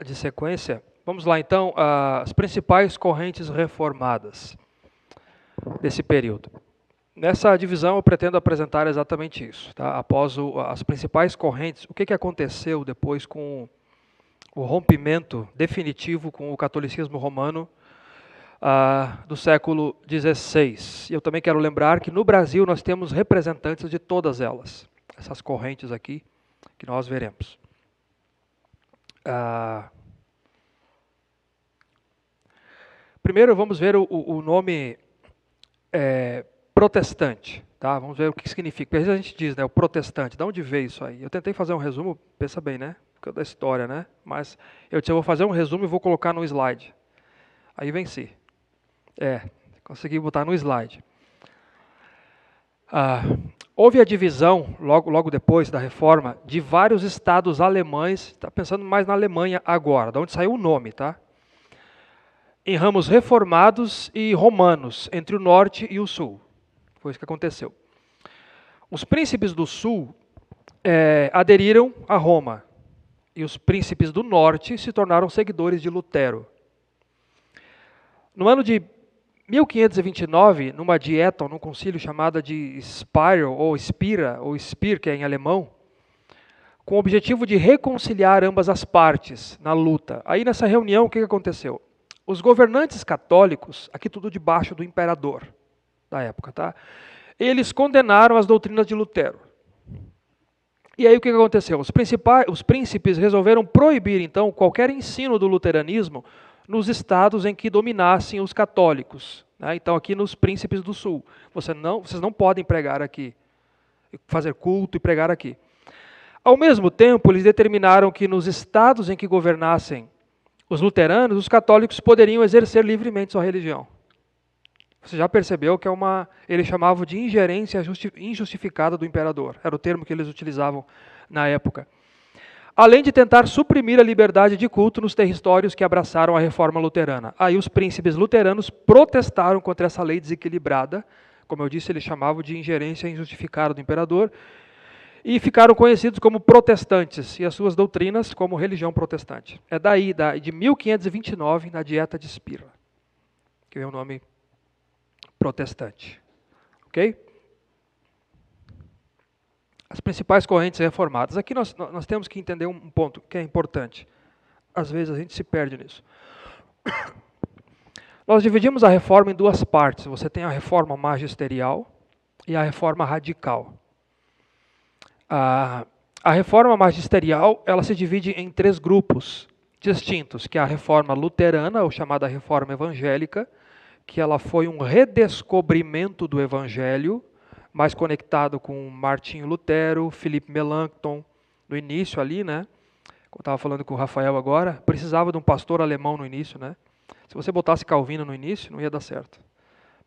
de sequência. Vamos lá, então, as principais correntes reformadas desse período. Nessa divisão, eu pretendo apresentar exatamente isso. Tá? Após as principais correntes, o que aconteceu depois com o rompimento definitivo com o catolicismo romano do século XVI. E eu também quero lembrar que no Brasil nós temos representantes de todas elas, essas correntes aqui que nós veremos. Primeiro vamos ver o nome protestante. Tá? Vamos ver o que significa. Porque às vezes a gente diz, né, o protestante, de onde veio isso aí? Eu tentei fazer um resumo, pensa bem, né? Da história, né? Mas eu vou fazer um resumo e vou colocar no slide. Aí venci. Consegui botar no slide. Houve a divisão, logo depois da reforma, de vários estados alemães, está pensando mais na Alemanha agora, de onde saiu o nome, tá? Em ramos reformados e romanos, entre o norte e o sul. Foi isso que aconteceu. Os príncipes do sul aderiram a Roma, e os príncipes do norte se tornaram seguidores de Lutero. No ano de 1529, numa dieta, num concílio chamado de Spiral, ou Spira, ou Spir, que é em alemão, com o objetivo de reconciliar ambas as partes na luta. Aí nessa reunião, o que aconteceu? Os governantes católicos, aqui tudo debaixo do imperador da época, tá? Eles condenaram as doutrinas de Lutero. E aí o que aconteceu? Os príncipes resolveram proibir, então, qualquer ensino do luteranismo nos estados em que dominassem os católicos. Né? Então, aqui nos príncipes do sul. Vocês não podem pregar aqui, fazer culto e pregar aqui. Ao mesmo tempo, eles determinaram que nos estados em que governassem os luteranos, os católicos poderiam exercer livremente sua religião. Você já percebeu que eles chamavam de ingerência injustificada do imperador. Era o termo que eles utilizavam na época. Além de tentar suprimir a liberdade de culto nos territórios que abraçaram a reforma luterana. Aí os príncipes luteranos protestaram contra essa lei desequilibrada, como eu disse, eles chamavam de ingerência injustificada do imperador, e ficaram conhecidos como protestantes, e as suas doutrinas como religião protestante. É daí, de 1529, na dieta de Spira, que é o nome protestante. Ok? As principais correntes reformadas. Aqui nós temos que entender um ponto que é importante. Às vezes a gente se perde nisso. Nós dividimos a reforma em duas partes. Você tem a reforma magisterial e a reforma radical. A reforma magisterial, ela se divide em três grupos distintos, que é a reforma luterana, ou chamada reforma evangélica, que ela foi um redescobrimento do evangelho, mais conectado com Martinho Lutero, Philippe Melanchthon, no início ali, né? Como eu estava falando com o Rafael agora, precisava de um pastor alemão no início, né? Se você botasse Calvino no início, não ia dar certo.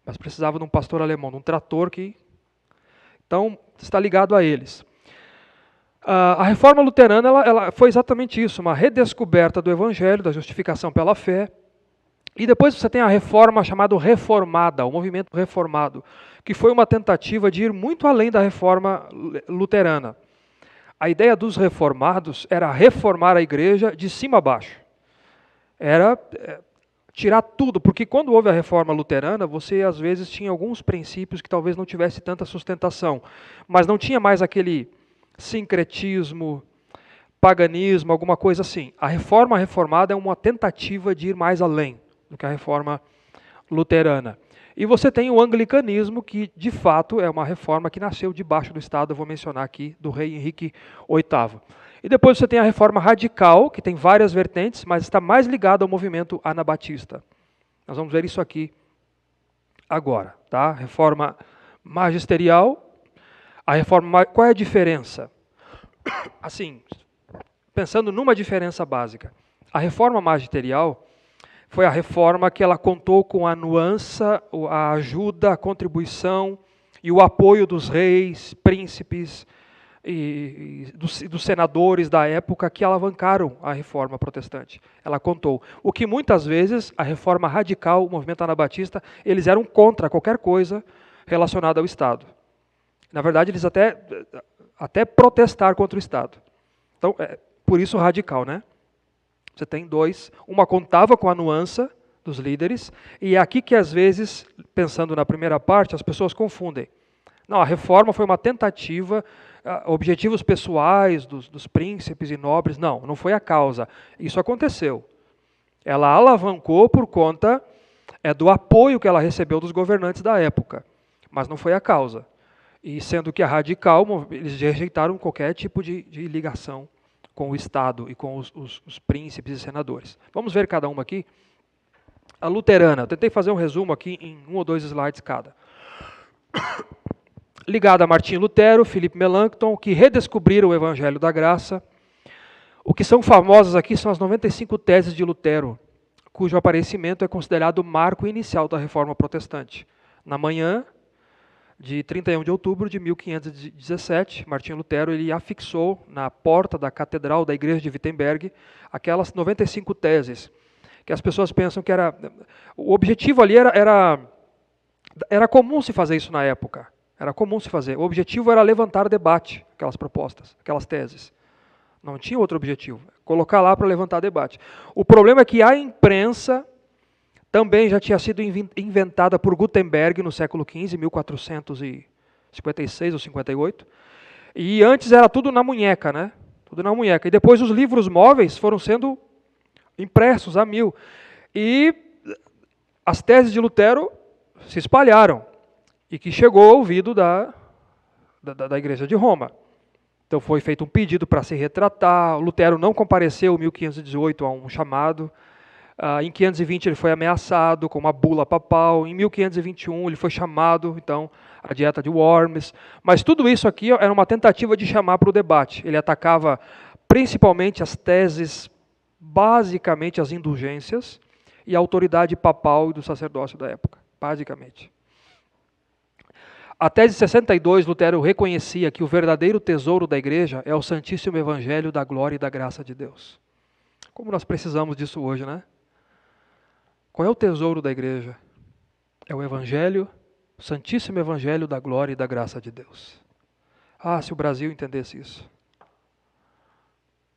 Mas precisava de um pastor alemão, de um trator que... Então, está ligado a eles. A reforma luterana ela foi exatamente isso, uma redescoberta do evangelho, da justificação pela fé. E depois você tem a reforma chamada reformada, o movimento reformado, que foi uma tentativa de ir muito além da reforma luterana. A ideia dos reformados era reformar a igreja de cima a baixo. Era tirar tudo, porque quando houve a reforma luterana, você às vezes tinha alguns princípios que talvez não tivesse tanta sustentação, mas não tinha mais aquele sincretismo, paganismo, alguma coisa assim. A reforma reformada é uma tentativa de ir mais além do que a reforma luterana. E você tem o anglicanismo, que de fato é uma reforma que nasceu debaixo do Estado, eu vou mencionar aqui, do rei Henrique VIII. E depois você tem a reforma radical, que tem várias vertentes, mas está mais ligada ao movimento anabatista. Nós vamos ver isso aqui agora. Tá? Reforma magisterial. Qual é a diferença? Assim, pensando numa diferença básica. A reforma magisterial foi a reforma que ela contou com a nuance, a ajuda, a contribuição e o apoio dos reis, príncipes e dos senadores da época que alavancaram a reforma protestante. Ela contou. O que muitas vezes a reforma radical, o movimento anabatista, eles eram contra qualquer coisa relacionada ao Estado. Na verdade, eles até protestaram contra o Estado. Então, por isso radical, né? Você tem dois. Uma contava com a nuance dos líderes, e é aqui que às vezes, pensando na primeira parte, as pessoas confundem. Não, a reforma foi uma tentativa, objetivos pessoais dos príncipes e nobres. Não, não foi a causa. Isso aconteceu. Ela alavancou por conta do apoio que ela recebeu dos governantes da época, mas não foi a causa. E sendo que a radical, eles rejeitaram qualquer tipo de ligação com o Estado e com os príncipes e senadores. Vamos ver cada uma aqui. A luterana, eu tentei fazer um resumo aqui em 1 ou 2 slides cada. Ligada a Martinho Lutero, Philippe Melanchthon, que redescobriram o Evangelho da Graça. O que são famosas aqui são as 95 teses de Lutero, cujo aparecimento é considerado o marco inicial da Reforma Protestante. Na manhã de 31 de outubro de 1517, Martinho Lutero ele afixou na porta da catedral da igreja de Wittenberg aquelas 95 teses, que as pessoas pensam que era... O objetivo ali era comum se fazer isso na época. Era comum se fazer. O objetivo era levantar debate, aquelas propostas, aquelas teses. Não tinha outro objetivo. Colocar lá para levantar debate. O problema é que a imprensa também já tinha sido inventada por Gutenberg no século XV, 1456 ou 58. E antes era tudo na munheca, né? Tudo na munheca. E depois os livros móveis foram sendo impressos a 1000. E as teses de Lutero se espalharam. E que chegou ao ouvido da igreja de Roma. Então foi feito um pedido para se retratar. Lutero não compareceu em 1518 a um chamado. Em 520 ele foi ameaçado com uma bula papal. Em 1521 ele foi chamado, então, à dieta de Worms. Mas tudo isso aqui era uma tentativa de chamar para o debate. Ele atacava principalmente as teses, basicamente as indulgências, e a autoridade papal e do sacerdócio da época, basicamente. A tese 62, Lutero reconhecia que o verdadeiro tesouro da igreja é o Santíssimo Evangelho da glória e da graça de Deus. Como nós precisamos disso hoje, né? Qual é o tesouro da igreja? É o Evangelho, o Santíssimo Evangelho da glória e da graça de Deus. Ah, se o Brasil entendesse isso.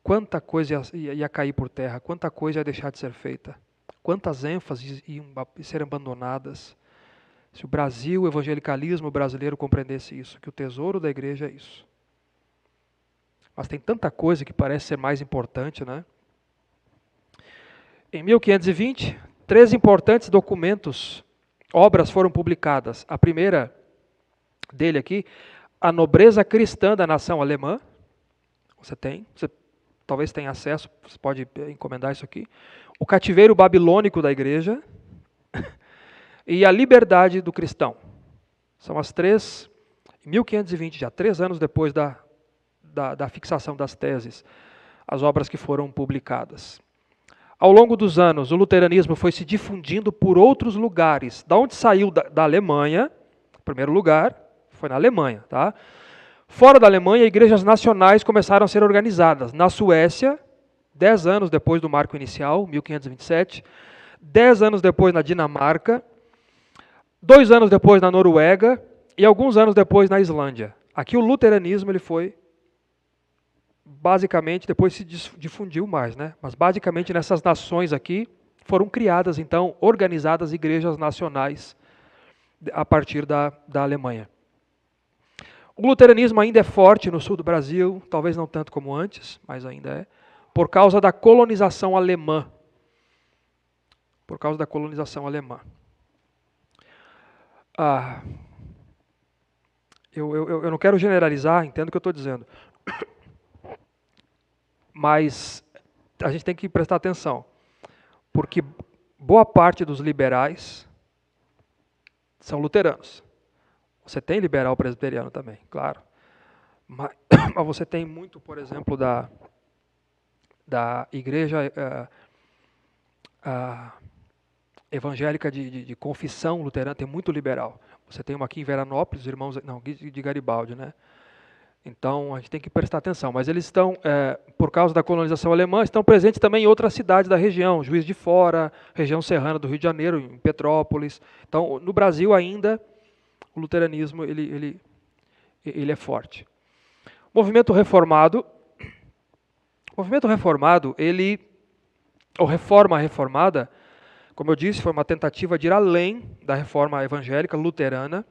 Quanta coisa ia cair por terra, quanta coisa ia deixar de ser feita, quantas ênfases iam ser abandonadas. Se o Brasil, o evangelicalismo brasileiro compreendesse isso, que o tesouro da igreja é isso. Mas tem tanta coisa que parece ser mais importante, né? Em 1520, 3 importantes documentos, obras foram publicadas. A primeira dele aqui, A Nobreza Cristã da Nação Alemã. Você talvez tenha acesso, você pode encomendar isso aqui. O Cativeiro Babilônico da Igreja. E a liberdade do cristão. São as 3, em 1520, já 3 anos depois da fixação das teses, as obras que foram publicadas. Ao longo dos anos, o luteranismo foi se difundindo por outros lugares. Da onde saiu da Alemanha, em primeiro lugar, foi na Alemanha. Tá? Fora da Alemanha, igrejas nacionais começaram a ser organizadas. Na Suécia, 10 anos depois do marco inicial, 1527, 10 anos depois na Dinamarca, 2 anos depois na Noruega e alguns anos depois na Islândia. Aqui o luteranismo ele foi, basicamente, depois se difundiu mais, né? Mas basicamente nessas nações aqui foram criadas, então, organizadas igrejas nacionais a partir da Alemanha. O luteranismo ainda é forte no sul do Brasil, talvez não tanto como antes, mas ainda é, por causa da colonização alemã. Por causa da colonização alemã. Eu não quero generalizar, entendo o que eu estou dizendo. Mas a gente tem que prestar atenção, porque boa parte dos liberais são luteranos. Você tem liberal presbiteriano também, claro. Mas você tem muito, por exemplo, da igreja evangélica de confissão luterana, tem muito liberal. Você tem uma aqui em Veranópolis, irmãos, não, de Garibaldi, né? Então, a gente tem que prestar atenção. Mas eles estão, por causa da colonização alemã, estão presentes também em outras cidades da região, Juiz de Fora, região serrana do Rio de Janeiro, em Petrópolis. Então, no Brasil ainda, o luteranismo ele é forte. O movimento reformado, ele ou reforma reformada, como eu disse, foi uma tentativa de ir além da reforma evangélica luterana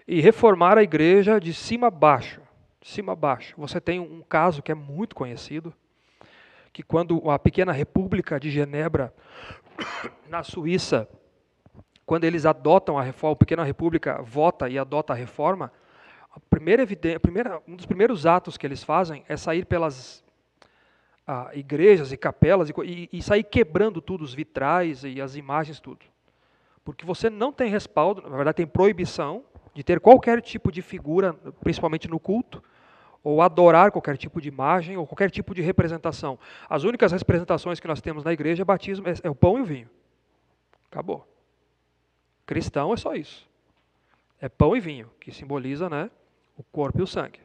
e reformar a igreja de cima a baixo. De cima a baixo. Você tem um caso que é muito conhecido, que quando a pequena República de Genebra, na Suíça, quando eles adotam a reforma, a pequena República vota e adota a reforma, um dos primeiros atos que eles fazem é sair pelas igrejas e capelas e sair quebrando tudo, os vitrais e as imagens, tudo. Porque você não tem respaldo, na verdade tem proibição de ter qualquer tipo de figura, principalmente no culto, ou adorar qualquer tipo de imagem, ou qualquer tipo de representação. As únicas representações que nós temos na igreja é batismo, é o pão e o vinho. Acabou. Cristão é só isso. É pão e vinho, que simboliza, né, o corpo e o sangue.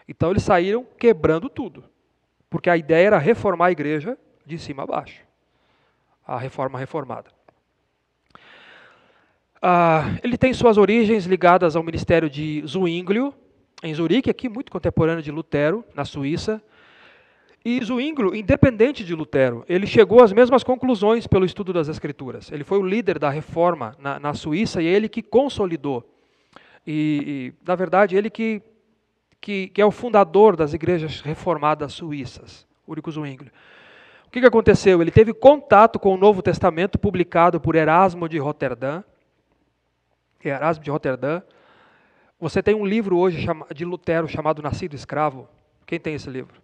Então eles saíram quebrando tudo. Porque a ideia era reformar a igreja de cima a baixo. A reforma reformada. Ele tem suas origens ligadas ao ministério de Zwinglio, em Zurique, aqui muito contemporâneo de Lutero, na Suíça. E Zwinglio, independente de Lutero, ele chegou às mesmas conclusões pelo estudo das Escrituras. Ele foi o líder da reforma na Suíça e é ele que consolidou. Na verdade, ele que é o fundador das igrejas reformadas suíças, Ulrico Zwinglio. O que aconteceu? Ele teve contato com o Novo Testamento publicado por Erasmo de Roterdã. Você tem um livro hoje de Lutero chamado Nascido Escravo. Quem tem esse livro?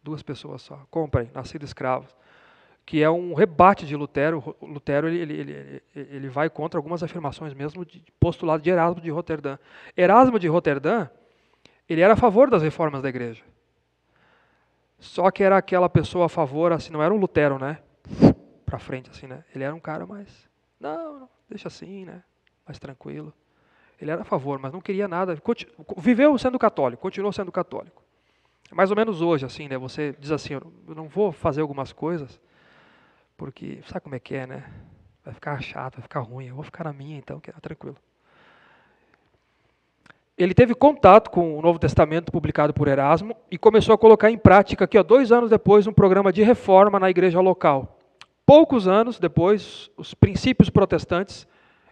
2 pessoas só. Comprem, Nascido Escravo. Que é um rebate de Lutero. Lutero ele vai contra algumas afirmações mesmo de postulado de Erasmo de Roterdã. Erasmo de Roterdã, ele era a favor das reformas da igreja. Só que era aquela pessoa a favor, assim, não era um Lutero, né? Para frente, assim, né? Ele era um cara mais, não, deixa assim, né? Mais tranquilo. Ele era a favor, mas não queria nada. Viveu sendo católico, continuou sendo católico. Mais ou menos hoje, assim, né? Você diz assim, eu não vou fazer algumas coisas, porque sabe como é que é, né? Vai ficar chato, vai ficar ruim. Eu vou ficar na minha, então, que é tranquilo. Ele teve contato com o Novo Testamento publicado por Erasmo e começou a colocar em prática, aqui, 2 anos depois, um programa de reforma na igreja local. Poucos anos depois, os princípios protestantes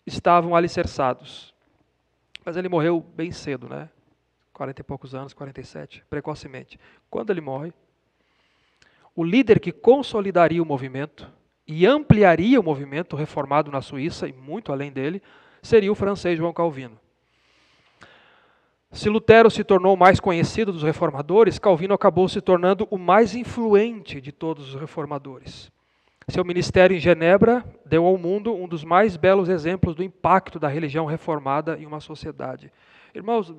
estavam alicerçados. Mas ele morreu bem cedo, né? 40 e poucos anos, 47, precocemente. Quando ele morre, o líder que consolidaria o movimento e ampliaria o movimento reformado na Suíça, e muito além dele, seria o francês João Calvino. Se Lutero se tornou o mais conhecido dos reformadores, Calvino acabou se tornando o mais influente de todos os reformadores. Seu ministério em Genebra deu ao mundo um dos mais belos exemplos do impacto da religião reformada em uma sociedade. Irmãos,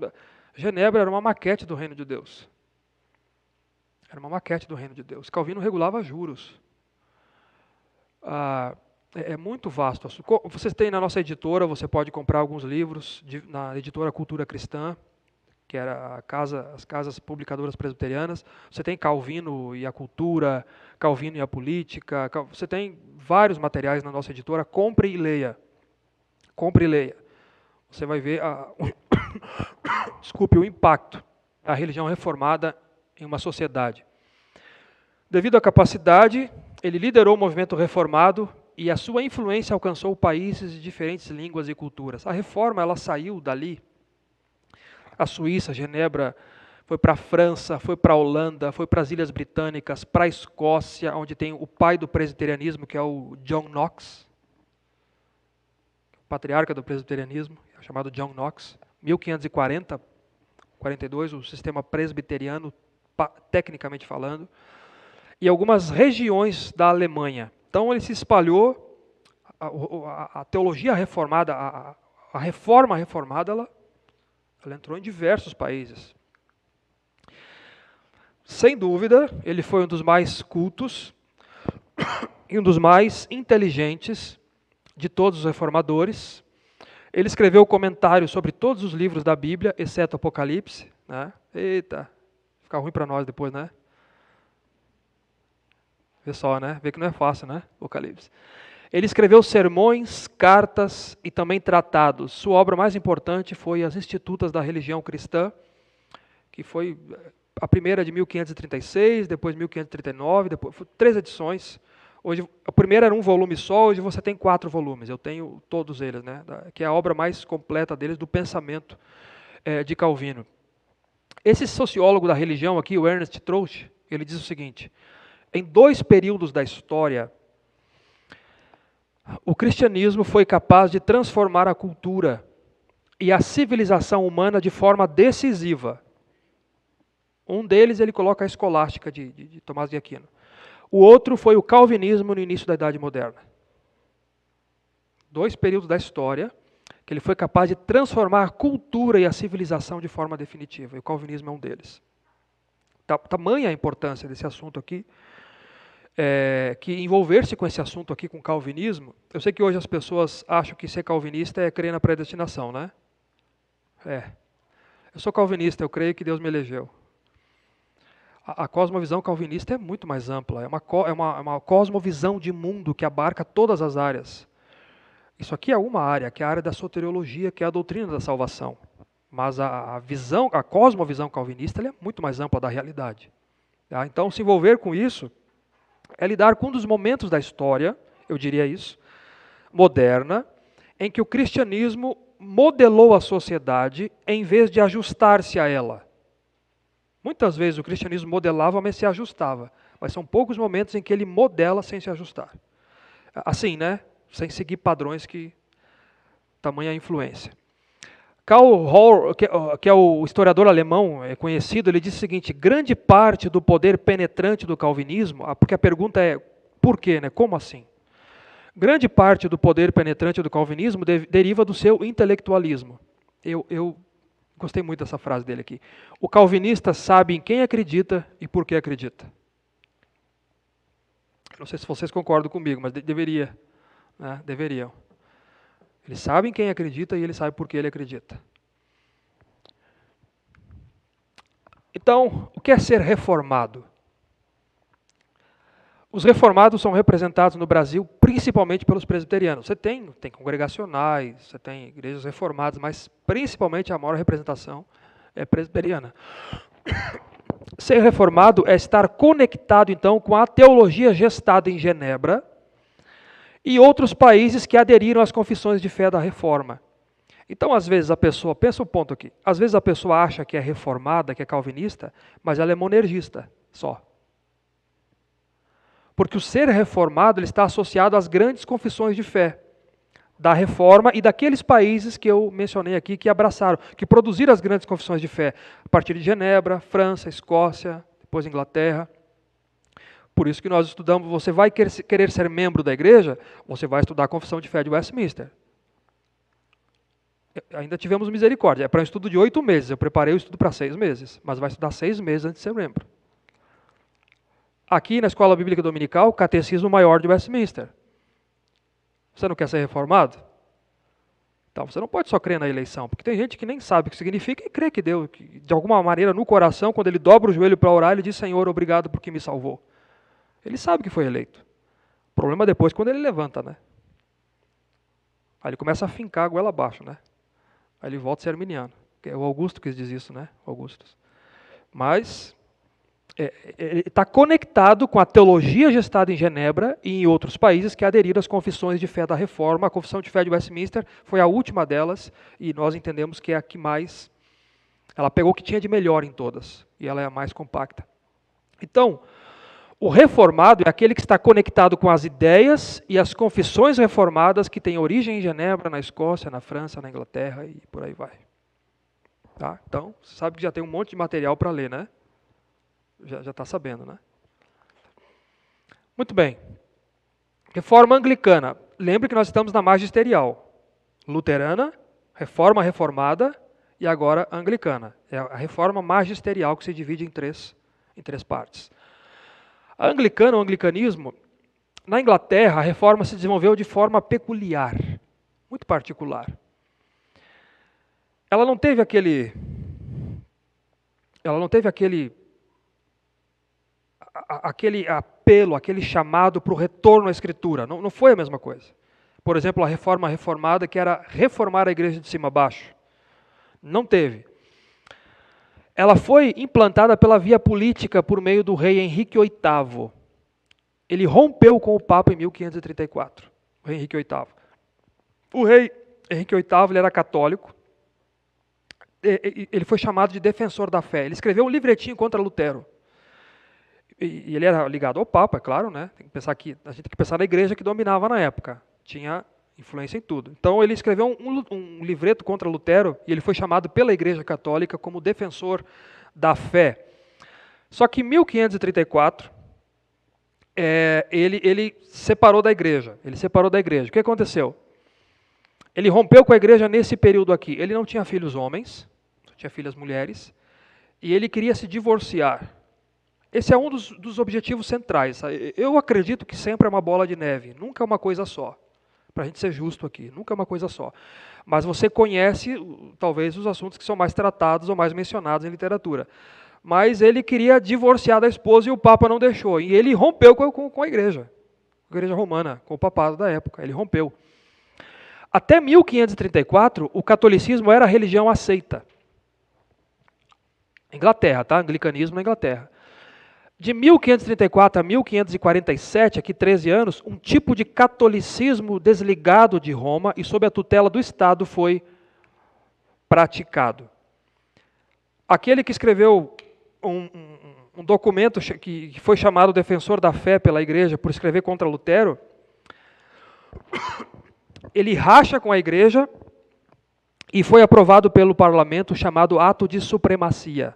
Genebra era uma maquete do reino de Deus. Era uma maquete do reino de Deus. Calvino regulava juros. É muito vasto. Vocês têm na nossa editora, você pode comprar alguns livros na editora Cultura Cristã, que era as casas publicadoras presbiterianas. Você tem Calvino e a Cultura, Calvino e a Política. Você tem vários materiais na nossa editora. Compre e leia. Compre e leia. Você vai ver o impacto da religião reformada em uma sociedade. Devido à capacidade, ele liderou o movimento reformado e a sua influência alcançou países de diferentes línguas e culturas. A reforma ela saiu dali. A Suíça, Genebra, foi para a França, foi para a Holanda, foi para as Ilhas Britânicas, para a Escócia, onde tem o pai do presbiterianismo, que é o John Knox, patriarca do presbiterianismo, chamado John Knox. 1540, 42, o sistema presbiteriano, tecnicamente falando, e algumas regiões da Alemanha. Então ele se espalhou, a teologia reformada, a reforma reformada, ela entrou em diversos países. Sem dúvida, ele foi um dos mais cultos e um dos mais inteligentes de todos os reformadores. Ele escreveu comentários sobre todos os livros da Bíblia, exceto Apocalipse. Né? Eita, fica ruim para nós depois, né? Vê só, né? Vê que não é fácil, né? Apocalipse. Ele escreveu sermões, cartas e também tratados. Sua obra mais importante foi As Institutas da Religião Cristã, que foi A primeira é de 1536, depois 1539, depois 3 edições. Hoje, a primeira era um volume só, hoje você tem 4 volumes. Eu tenho todos eles, né? Que é a obra mais completa deles do pensamento de Calvino. Esse sociólogo da religião aqui, o Ernest Trost, ele diz o seguinte: em 2 períodos da história, o cristianismo foi capaz de transformar a cultura e a civilização humana de forma decisiva. Um deles ele coloca a escolástica de Tomás de Aquino. O outro foi o calvinismo no início da Idade Moderna. 2 períodos da história que ele foi capaz de transformar a cultura e a civilização de forma definitiva. E o calvinismo é um deles. Tamanha a importância desse assunto aqui, que envolver-se com esse assunto aqui, com o calvinismo, eu sei que hoje as pessoas acham que ser calvinista é crer na predestinação, né? Eu sou calvinista, eu creio que Deus me elegeu. A cosmovisão calvinista é muito mais ampla, é uma cosmovisão de mundo que abarca todas as áreas. Isso aqui é uma área, que é a área da soteriologia, que é a doutrina da salvação. Mas a cosmovisão calvinista ela é muito mais ampla da realidade. Tá? Então, se envolver com isso é lidar com um dos momentos da história, eu diria isso, moderna, em que o cristianismo modelou a sociedade em vez de ajustar-se a ela. Muitas vezes o cristianismo modelava, mas se ajustava. Mas são poucos momentos em que ele modela sem se ajustar. Assim, né? Sem seguir padrões que tamanha influência. Karl Hohr, que é o historiador alemão conhecido, ele diz o seguinte: grande parte do poder penetrante do calvinismo, porque a pergunta é por quê, né? Como assim? Grande parte do poder penetrante do calvinismo deriva do seu intelectualismo. Eu gostei muito dessa frase dele aqui. O calvinista sabe em quem acredita e por que acredita. Não sei se vocês concordam comigo, mas deveria. Né? Deveriam. Ele sabe em quem acredita e ele sabe por que ele acredita. Então, o que é ser reformado? Os reformados são representados no Brasil principalmente pelos presbiterianos. Você tem congregacionais, você tem igrejas reformadas, mas principalmente a maior representação é presbiteriana. Ser reformado é estar conectado, então, com a teologia gestada em Genebra e outros países que aderiram às confissões de fé da Reforma. Então, às vezes, a pessoa, pensa um ponto aqui, às vezes a pessoa acha que é reformada, que é calvinista, mas ela é monergista só. Porque o ser reformado ele está associado às grandes confissões de fé da Reforma e daqueles países que eu mencionei aqui que abraçaram, que produziram as grandes confissões de fé, a partir de Genebra, França, Escócia, depois Inglaterra. Por isso que nós estudamos, você vai querer ser membro da igreja, você vai estudar a confissão de fé de Westminster. Ainda tivemos misericórdia, é para um estudo de 8 meses, eu preparei o estudo para 6 meses, mas vai estudar 6 meses antes de ser membro. Aqui na Escola Bíblica Dominical, o Catecismo Maior de Westminster. Você não quer ser reformado? Então, você não pode só crer na eleição, porque tem gente que nem sabe o que significa e crê que Deus, que de alguma maneira, no coração, quando ele dobra o joelho para orar, ele diz: Senhor, obrigado porque me salvou. Ele sabe que foi eleito. O problema é depois quando ele levanta, né? Aí ele começa a fincar a goela abaixo, né? Aí ele volta a ser arminiano. O Augusto que diz isso, né? Augustus. Mas ele está conectado com a teologia gestada em Genebra e em outros países que aderiram às confissões de fé da Reforma. A confissão de fé de Westminster foi a última delas e nós entendemos que é a que mais... Ela pegou o que tinha de melhor em todas e ela é a mais compacta. Então, o reformado é aquele que está conectado com as ideias e as confissões reformadas que têm origem em Genebra, na Escócia, na França, na Inglaterra e por aí vai. Tá? Então, você sabe que já tem um monte de material para ler, né? Já está sabendo, né? Muito bem. Reforma anglicana. Lembre que nós estamos na magisterial. Luterana, reforma reformada e agora anglicana. É a reforma magisterial que se divide em três partes. A anglicana, o anglicanismo, na Inglaterra, a reforma se desenvolveu de forma peculiar, muito particular. Ela não teve aquele apelo, aquele chamado para o retorno à Escritura. Não foi a mesma coisa. Por exemplo, a reforma reformada, que era reformar a igreja de cima a baixo. Não teve. Ela foi implantada pela via política por meio do rei Henrique VIII. Ele rompeu com o Papa em 1534, o rei Henrique VIII. O rei Henrique VIII ele era católico, ele foi chamado de defensor da fé. Ele escreveu um livretinho contra Lutero. E ele era ligado ao Papa, é claro, né? A gente tem que pensar na igreja que dominava na época. Tinha influência em tudo. Então ele escreveu um livreto contra Lutero e ele foi chamado pela Igreja Católica como defensor da fé. Só que em 1534 ele separou da igreja. O que aconteceu? Ele rompeu com a igreja nesse período aqui. Ele não tinha filhos homens, só tinha filhas mulheres, e ele queria se divorciar. Esse é um dos objetivos centrais. Eu acredito que sempre é uma bola de neve, nunca é uma coisa só. Para a gente ser justo aqui, nunca é uma coisa só. Mas você conhece, talvez, os assuntos que são mais tratados ou mais mencionados em literatura. Mas ele queria divorciar da esposa e o Papa não deixou. E ele rompeu com a igreja romana, com o papado da época. Ele rompeu. Até 1534, o catolicismo era a religião aceita. Inglaterra, tá? Anglicanismo na Inglaterra. De 1534 a 1547, aqui 13 anos, um tipo de catolicismo desligado de Roma e sob a tutela do Estado foi praticado. Aquele que escreveu um documento que foi chamado Defensor da Fé pela Igreja por escrever contra Lutero, ele racha com a Igreja e foi aprovado pelo parlamento chamado Ato de Supremacia.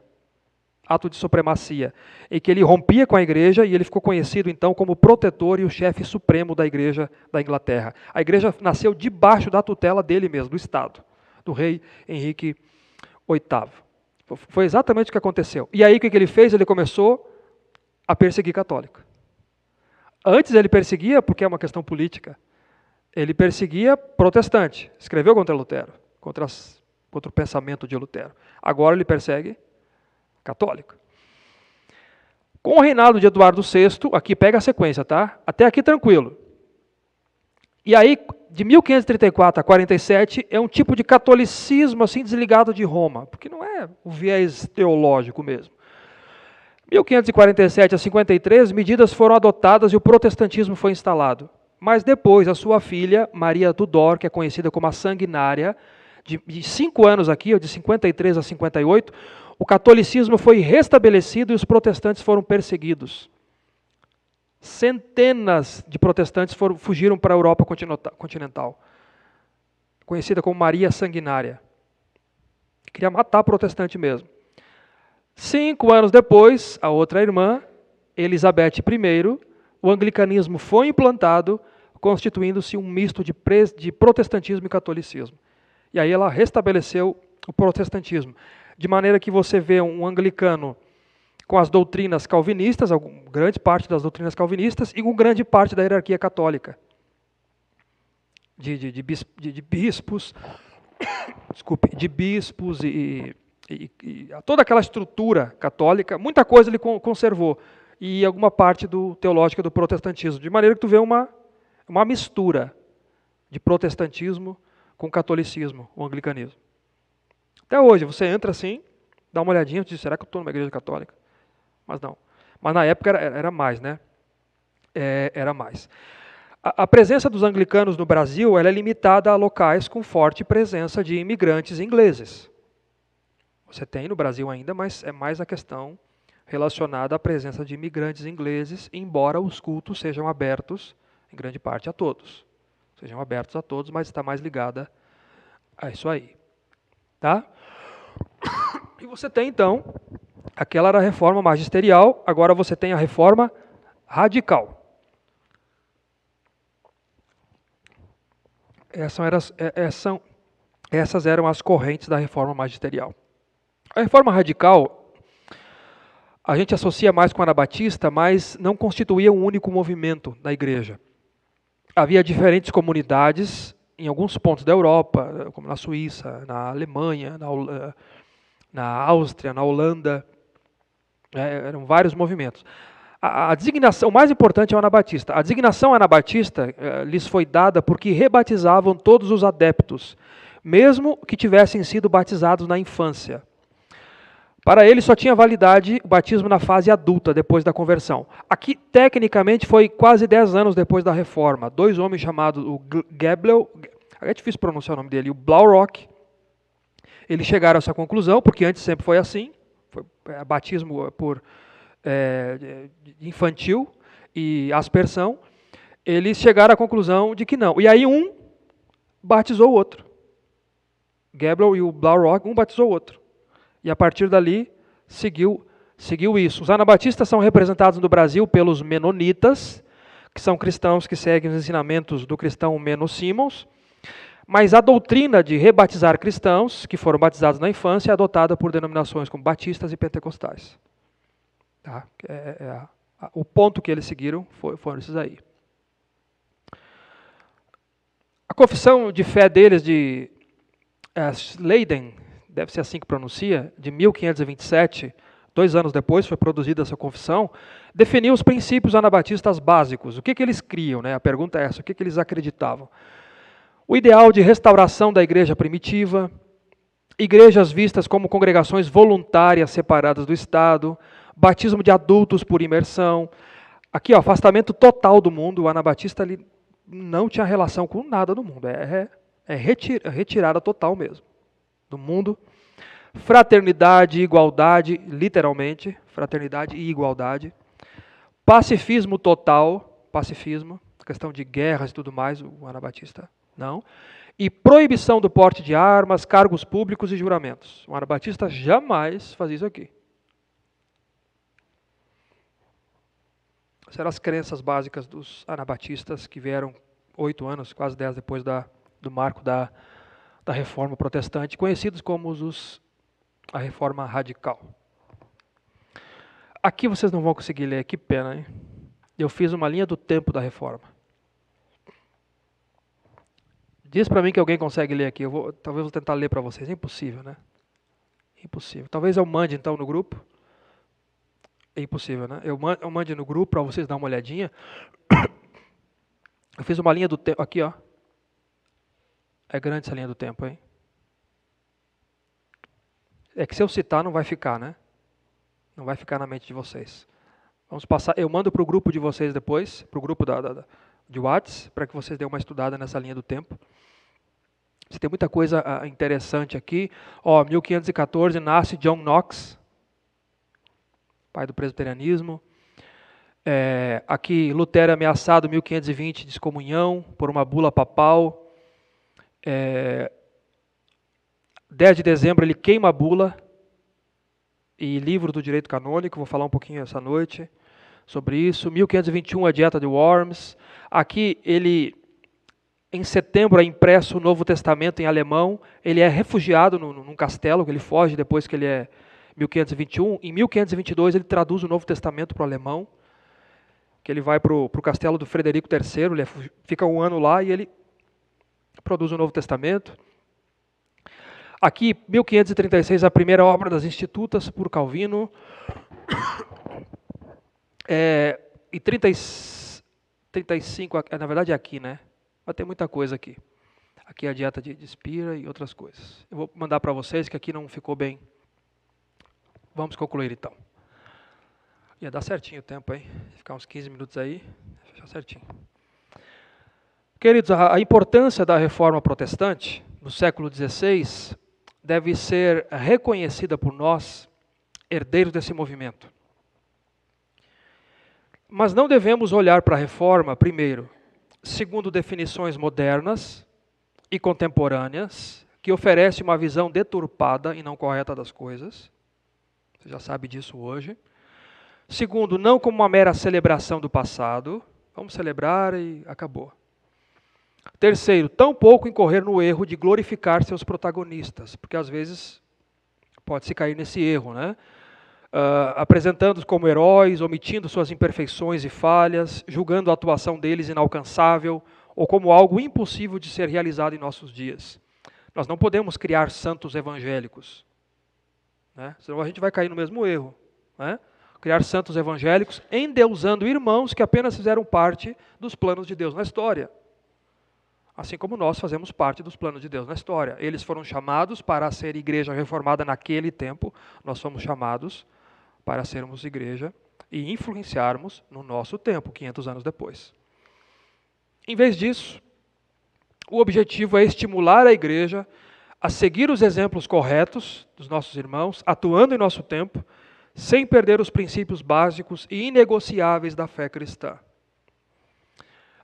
Ato de supremacia, em que ele rompia com a igreja e ele ficou conhecido então como protetor e o chefe supremo da igreja da Inglaterra. A igreja nasceu debaixo da tutela dele mesmo, do Estado, do rei Henrique VIII. Foi exatamente o que aconteceu. E aí o que ele fez? Ele começou a perseguir católico. Antes ele perseguia, porque é uma questão política, ele perseguia protestante, escreveu contra Lutero, contra o pensamento de Lutero. Agora ele persegue católico. Com o reinado de Eduardo VI, aqui pega a sequência, tá? Até aqui tranquilo. E aí, de 1534 a 47, é um tipo de catolicismo assim desligado de Roma, porque não é o viés teológico mesmo. 1547 a 53, medidas foram adotadas e o protestantismo foi instalado. Mas depois, a sua filha, Maria Tudor, que é conhecida como a Sanguinária, de 5 anos aqui, de 53 a 58, o catolicismo foi restabelecido e os protestantes foram perseguidos. Centenas de protestantes fugiram para a Europa continental, conhecida como Maria Sanguinária. Queria matar protestante mesmo. 5 anos depois, a outra irmã, Elizabeth I, o anglicanismo foi implantado, constituindo-se um misto de protestantismo e catolicismo. E aí ela restabeleceu o protestantismo. De maneira que você vê um anglicano com as doutrinas calvinistas, grande parte das doutrinas calvinistas, e com grande parte da hierarquia católica. De bispos, e toda aquela estrutura católica, muita coisa ele conservou, e alguma parte teológica do protestantismo. De maneira que tu vê uma mistura de protestantismo com catolicismo, o anglicanismo. Até hoje, você entra assim, dá uma olhadinha e diz, será que eu estou numa igreja católica? Mas não. Mas na época era mais, né? Era mais. A presença dos anglicanos no Brasil ela é limitada a locais com forte presença de imigrantes ingleses. Você tem no Brasil ainda, mas é mais a questão relacionada à presença de imigrantes ingleses, embora os cultos sejam abertos, em grande parte, a todos. Sejam abertos a todos, mas está mais ligada a isso aí. Tá? E você tem, então, aquela era a reforma magisterial, agora você tem a reforma radical. Essas eram as correntes da reforma magisterial. A reforma radical, a gente associa mais com a anabatista, mas não constituía um único movimento da igreja. Havia diferentes comunidades em alguns pontos da Europa, como na Suíça, na Alemanha, na Áustria, na Holanda, eram vários movimentos. A designação, o mais importante é o anabatista. A designação anabatista lhes foi dada porque rebatizavam todos os adeptos, mesmo que tivessem sido batizados na infância. Para ele só tinha validade o batismo na fase adulta, depois da conversão. Aqui, tecnicamente, foi quase 10 anos depois da reforma. Dois homens chamados o Gebel, é difícil pronunciar o nome dele, e o Blaurock, eles chegaram a essa conclusão, porque antes sempre foi assim, foi batismo por infantil e aspersão. Eles chegaram à conclusão de que não. E aí um batizou o outro. Gebel e o Blaurock, um batizou o outro. E a partir dali, seguiu isso. Os anabatistas são representados no Brasil pelos menonitas, que são cristãos que seguem os ensinamentos do cristão Menno Simons, mas a doutrina de rebatizar cristãos, que foram batizados na infância, é adotada por denominações como batistas e pentecostais. Tá? O ponto que eles seguiram foram esses aí. A confissão de fé deles de Leiden, deve ser assim que pronuncia, de 1527, 2 anos depois foi produzida essa confissão, definiu os princípios anabatistas básicos. O que eles criam? Né? A pergunta é essa, o que eles acreditavam? O ideal de restauração da igreja primitiva, igrejas vistas como congregações voluntárias separadas do Estado, batismo de adultos por imersão. Aqui, afastamento total do mundo. O anabatista ali não tinha relação com nada do mundo. Retirada total mesmo do mundo. Fraternidade e igualdade, literalmente, fraternidade e igualdade. Pacifismo total, pacifismo, questão de guerras e tudo mais, o anabatista não. E proibição do porte de armas, cargos públicos e juramentos. O anabatista jamais fazia isso aqui. Essas eram as crenças básicas dos anabatistas que vieram 8 anos, quase 10 depois do marco da Reforma Protestante, conhecidos como a Reforma Radical. Aqui vocês não vão conseguir ler, que pena, hein? Eu fiz uma linha do tempo da Reforma. Diz para mim que alguém consegue ler aqui. Talvez vou tentar ler para vocês. É impossível, né? Impossível. Talvez eu mande então no grupo. É impossível, né? Eu mande no grupo para vocês dar uma olhadinha. Eu fiz uma linha do tempo. Aqui, ó. É grande essa linha do tempo, hein? É que se eu citar não vai ficar, né? Não vai ficar na mente de vocês. Vamos passar. Eu mando para o grupo de vocês depois, para o grupo de WhatsApp, para que vocês dêem uma estudada nessa linha do tempo. Você tem muita coisa interessante aqui. 1514 nasce John Knox, pai do presbiterianismo. Aqui Lutero é ameaçado em 1520 de excomunhão por uma bula papal. 10 de dezembro ele queima a bula e livro do direito canônico. Vou falar um pouquinho essa noite sobre isso. 1521 a dieta de Worms. Aqui em setembro é impresso o Novo Testamento em alemão. Ele é refugiado num castelo, que ele foge depois que ele é 1521. Em 1522 ele traduz o Novo Testamento para o alemão, que ele vai para o castelo do Frederico III, ele fica um ano lá e ele produz o Novo Testamento. Aqui, 1536, a primeira obra das Institutas por Calvino. E 35, na verdade é aqui, né? Mas tem muita coisa aqui. Aqui é a dieta de Spira e outras coisas. Eu vou mandar para vocês que aqui não ficou bem. Vamos concluir então. Ia dar certinho o tempo, hein? Ficar uns 15 minutos aí, fechar certinho. Queridos, a importância da reforma protestante no século XVI deve ser reconhecida por nós, herdeiros desse movimento. Mas não devemos olhar para a reforma, primeiro, segundo definições modernas e contemporâneas, que oferecem uma visão deturpada e não correta das coisas. Você já sabe disso hoje. Segundo, não como uma mera celebração do passado. Vamos celebrar e acabou. Terceiro, tampouco incorrer no erro de glorificar seus protagonistas, porque às vezes pode-se cair nesse erro, né? Apresentando-os como heróis, omitindo suas imperfeições e falhas, julgando a atuação deles inalcançável ou como algo impossível de ser realizado em nossos dias. Nós não podemos criar santos evangélicos, né? Senão a gente vai cair no mesmo erro, né? Criar santos evangélicos endeusando irmãos que apenas fizeram parte dos planos de Deus na história. Assim como nós fazemos parte dos planos de Deus na história. Eles foram chamados para ser igreja reformada naquele tempo, nós fomos chamados para sermos igreja e influenciarmos no nosso tempo, 500 anos depois. Em vez disso, o objetivo é estimular a igreja a seguir os exemplos corretos dos nossos irmãos, atuando em nosso tempo, sem perder os princípios básicos e inegociáveis da fé cristã.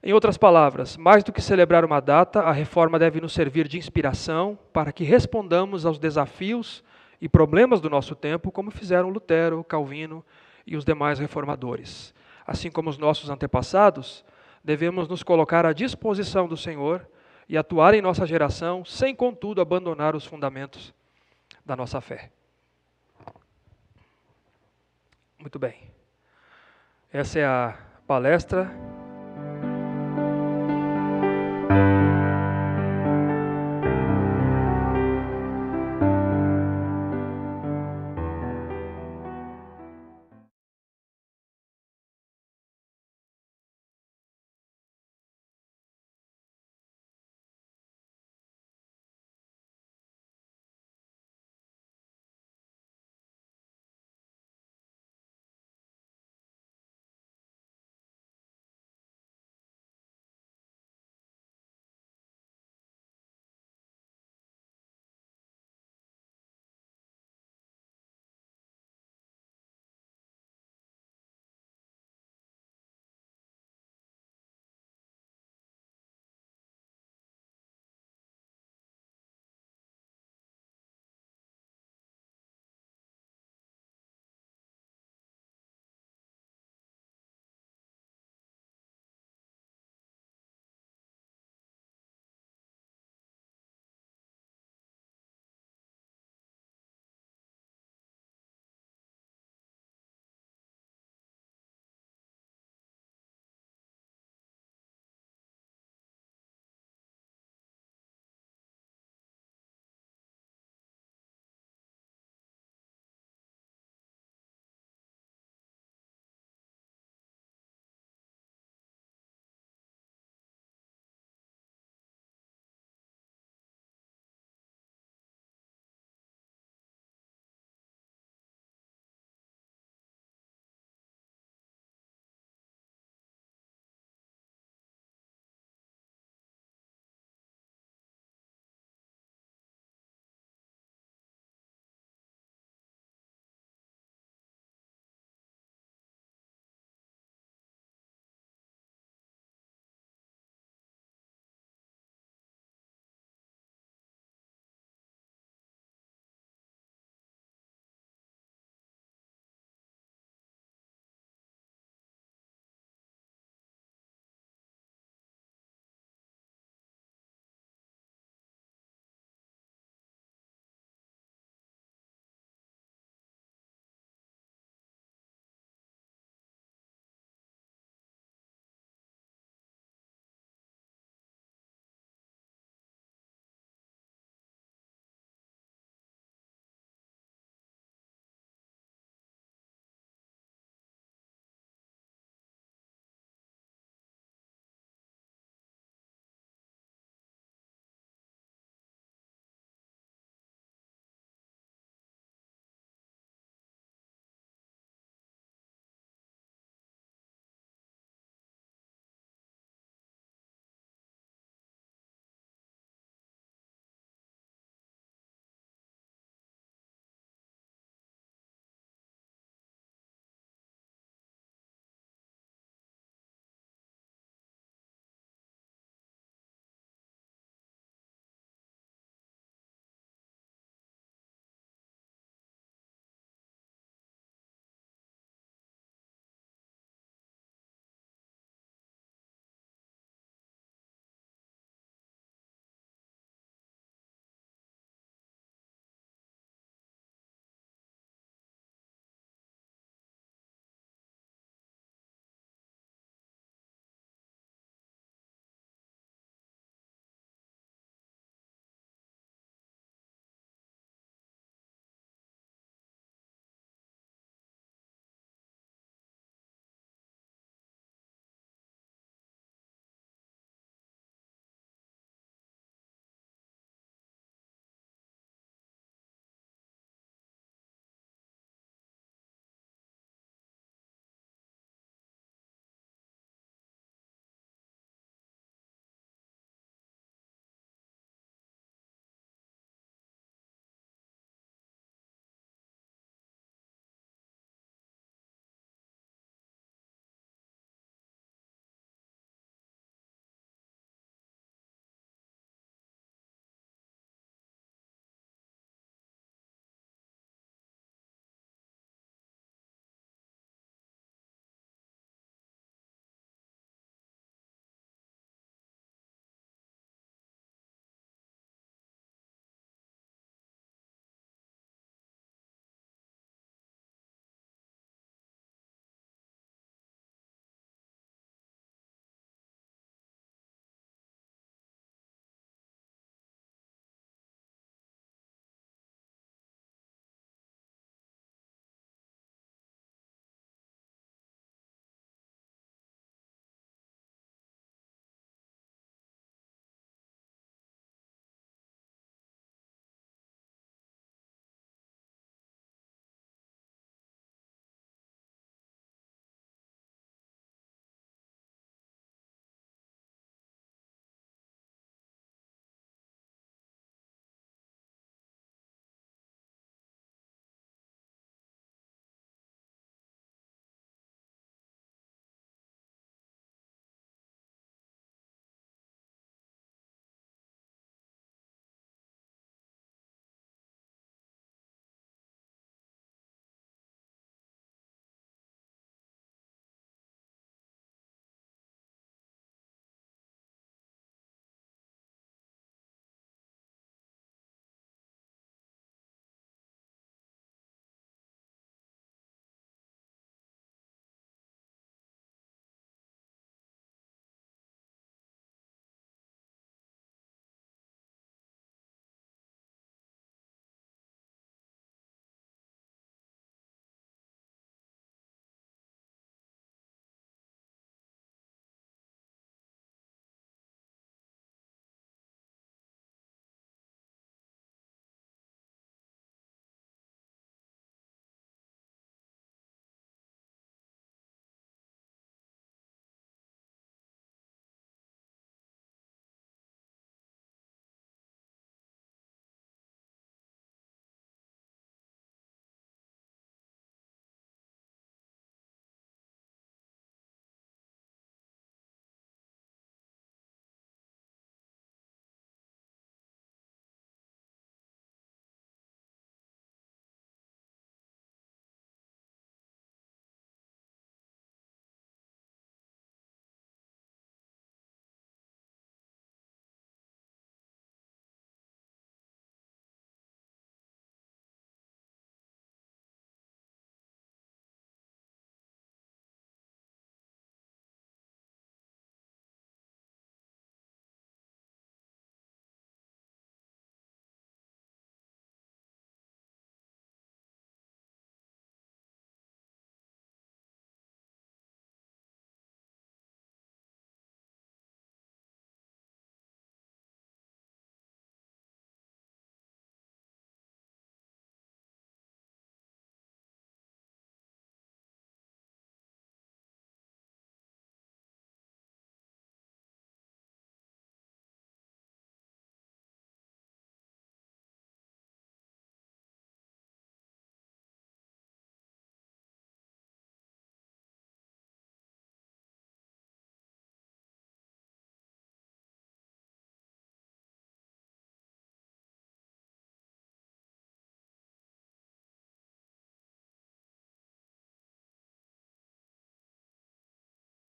Em outras palavras, mais do que celebrar uma data, a reforma deve nos servir de inspiração para que respondamos aos desafios e problemas do nosso tempo, como fizeram Lutero, Calvino e os demais reformadores. Assim como os nossos antepassados, devemos nos colocar à disposição do Senhor e atuar em nossa geração, sem, contudo, abandonar os fundamentos da nossa fé. Muito bem. Essa é a palestra